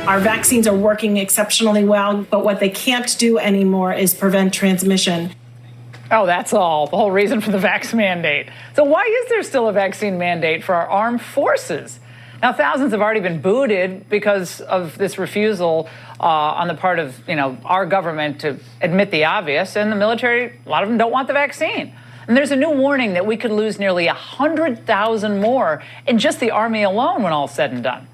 Our vaccines are working exceptionally well, but what they can't do anymore is prevent transmission. Oh, that's all. The whole reason for the vax mandate. So why is there still a vaccine mandate for our armed forces? Now, thousands have already been booted because of this refusal on the part of, our government to admit the obvious. And the military, a lot of them don't want the vaccine. And there's a new warning that we could lose nearly 100,000 more in just the Army alone when all's said and done.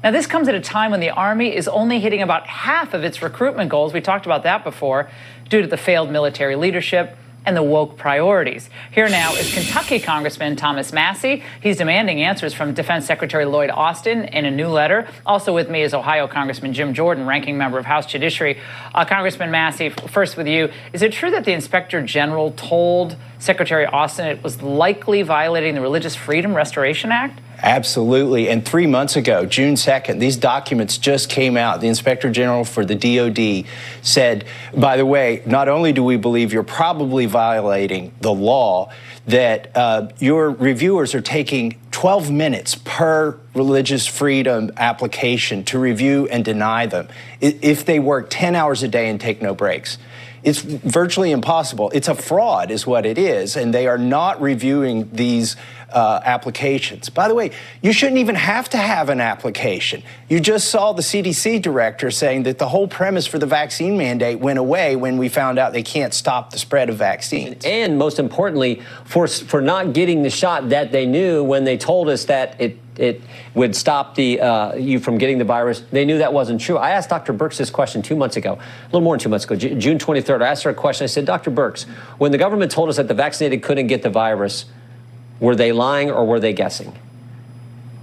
Now, this comes at a time when the Army is only hitting about half of its recruitment goals. We talked about that before, due to the failed military leadership and the woke priorities. Here now is Kentucky Congressman Thomas Massie. He's demanding answers from Defense Secretary Lloyd Austin in a new letter. Also with me is Ohio Congressman Jim Jordan, ranking member of House Judiciary. Congressman Massie, first with you. Is it true that the Inspector General told Secretary Austin it was likely violating the Religious Freedom Restoration Act? Absolutely. And 3 months ago, June 2nd, these documents just came out. The Inspector General for the DOD said, by the way, not only do we believe you're probably violating the law, that your reviewers are taking 12 minutes per religious freedom application to review and deny them if they work 10 hours a day and take no breaks. It's virtually impossible. It's a fraud is what it is, and they are not reviewing these applications. By the way, you shouldn't even have to have an application. You just saw the CDC director saying that the whole premise for the vaccine mandate went away when we found out they can't stop the spread of vaccines. And most importantly, for not getting the shot that they knew when they told us that it would stop you from getting the virus. They knew that wasn't true. I asked Dr. Birx this question 2 months ago, a little more than 2 months ago, June 23rd. I asked her a question. I said, Dr. Birx, when the government told us that the vaccinated couldn't get the virus, were they lying or were they guessing?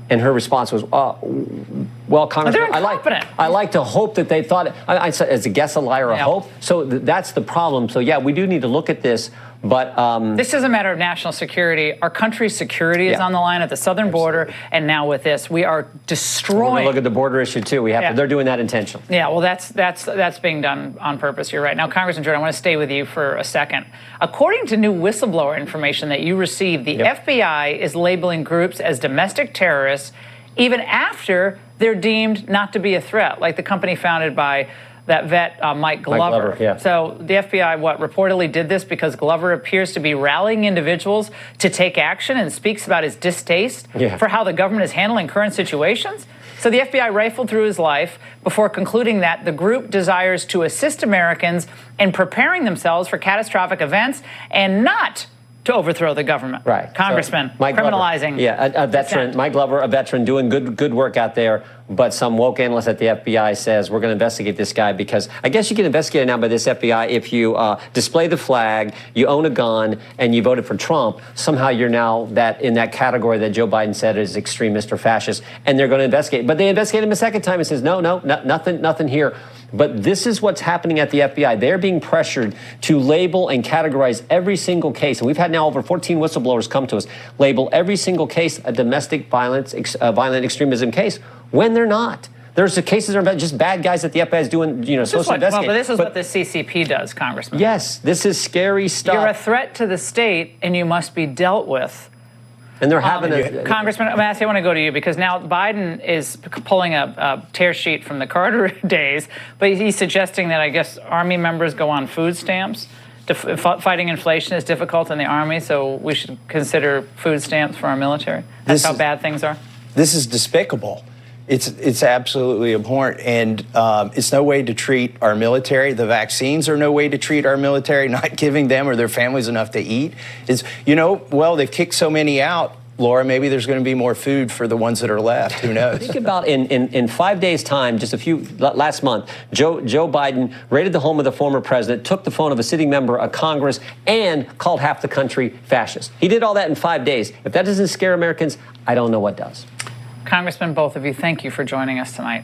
And her response was, well, Congressman, I like to hope that they thought, I said, as a guess, a liar, a hope. So that's the problem. So, yeah, we do need to look at this. But this is a matter of national security. Our country's security is on the line at the southern border, and now with this, we are destroying. We're gonna look at the border issue too. We have to, they're doing that intentionally. Yeah, well, that's being done on purpose. You're right. Now, Congressman Jordan, I want to stay with you for a second. According to new whistleblower information that you received, the FBI is labeling groups as domestic terrorists even after they're deemed not to be a threat, like the company founded by that vet, Mike Glover. So the FBI, reportedly did this because Glover appears to be rallying individuals to take action and speaks about his distaste for how the government is handling current situations. So the FBI rifled through his life before concluding that the group desires to assist Americans in preparing themselves for catastrophic events and not to overthrow the government. Right. Congressman, so criminalizing. A veteran, Mike Glover, a veteran doing good work out there. But some woke analyst at the FBI says we're going to investigate this guy because I guess you can investigate it now by this FBI if you display the flag, you own a gun, and you voted for Trump. Somehow you're now in that category that Joe Biden said is extremist or fascist, and they're going to investigate. But they investigate him a second time and says nothing here. But this is what's happening at the FBI. They're being pressured to label and categorize every single case. And we've had now over 14 whistleblowers come to us, label every single case a domestic violence, violent extremism case, when they're not. There's the cases that are just bad guys that the FBI is doing, supposed to investigate. But this is what the CCP does, Congressman. Yes, this is scary stuff. You're a threat to the state, and you must be dealt with. And they're having Congressman Massie, I want to go to you because now Biden is pulling a tear sheet from the Carter days, but he's suggesting that I guess Army members go on food stamps. Fighting inflation is difficult in the Army, so we should consider food stamps for our military. That's how bad things are. This is despicable. It's absolutely abhorrent, and it's no way to treat our military. The vaccines are no way to treat our military, not giving them or their families enough to eat. They've kicked so many out, Laura, maybe there's going to be more food for the ones that are left. Who knows? Think about in 5 days' time, last month, Joe Biden raided the home of the former president, took the phone of a sitting member of Congress, and called half the country fascist. He did all that in 5 days. If that doesn't scare Americans, I don't know what does. Congressman, both of you, thank you for joining us tonight.